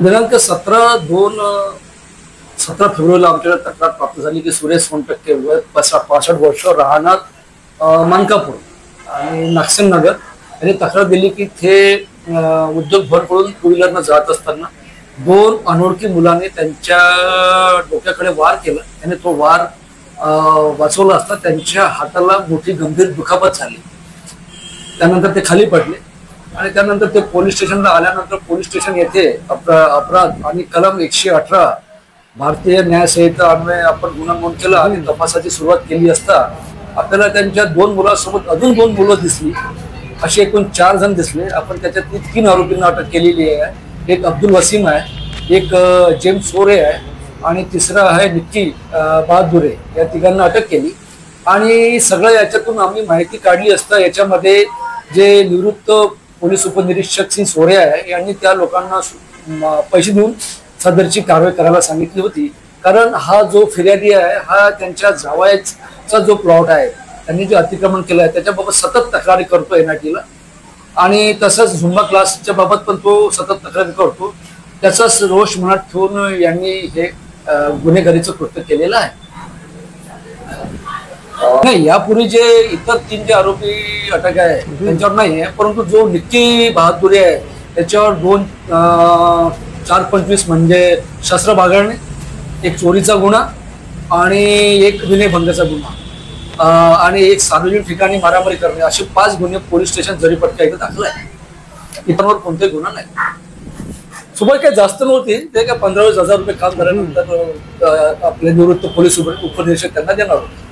दिनांक 17 फेब्रुवारीला आमच्याकडे तक्रार प्राप्त झाली की सुरेश सोनटक्के वय 65 वर्ष राहणार मानकापूर आणि नागसेननगर यांनी तक्रार दिली की ते उद्योग भवनकडून टू व्हीलरनं जात असताना दोन अनोळखी मुलांनी त्यांच्या डोक्याकडे वार केला. त्याने तो वार वाचवला असता त्यांच्या हाताला मोठी गंभीर दुखापत झाली. त्यानंतर ते खाली पडले आणि त्यानंतर ते पोलीस स्टेशनला आल्यानंतर पोलीस स्टेशन येथे अपराध आणि कलम 118 भारतीय न्याय संहिता अन्वये आपण गुन्हा नोंद केला आणि तपासाची सुरुवात केली असता आपल्याला त्यांच्या दोन मुलांसोबत अजून दोन मुलं दिसली. असे एकूण 4 जण दिसले. आपण त्याच्यातली 3 आरोपींना अटक केलेली आहे. एक अब्दुल वसीम आहे, एक जेम्स सोरे आहे आणि तिसरा आहे निक्की बहादुरे. या तिघांना अटक केली आणि सगळ्या याच्यातून आम्ही माहिती काढली असता याच्यामध्ये जे निवृत्त पोलीस उपनिरीक्षक सिंह सोरे आहे यांनी त्या लोकांना पैसे देऊन सदरची कारवाई करायला सांगितली होती. कारण हा जो फिर्यादी आहे हा त्यांच्या जावयाचा जो प्लॉट आहे त्यांनी जे अतिक्रमण केलं आहे त्याच्याबाबत सतत तक्रारी करतो NIT ला आणि तसंच झुंबा क्लासच्या बाबत पण तो सतत तक्रारी करतो. त्याचाच रोष मनात ठेवून यांनी हे गुन्हेगारीचं कृत्य केलेलं आहे. नाही, यापूर्वी जे इतर 3 जे आरोपी अटक आहे त्यांच्यावर नाही आहे, परंतु जो निक्की बहादुरे आहे त्याच्यावर 2 4-25 म्हणजे शस्त्र बाळगणे, एक चोरीचा गुन्हा आणि एक विनयभंगाचा गुन्हा आणि एक सार्वजनिक ठिकाणी मारामारी करणे असे 5 गुन्हे पोलीस स्टेशन जरीपटका इथे दाखल आहे. इतरांवर कोणताही गुन्हा नाही. सुबह काही जास्त नव्हती, ते काय 15-20 हजार रुपये काम झाल्यानंतर आपले निवृत्त पोलीस उपनिरीक्षक त्यांना देणार होते.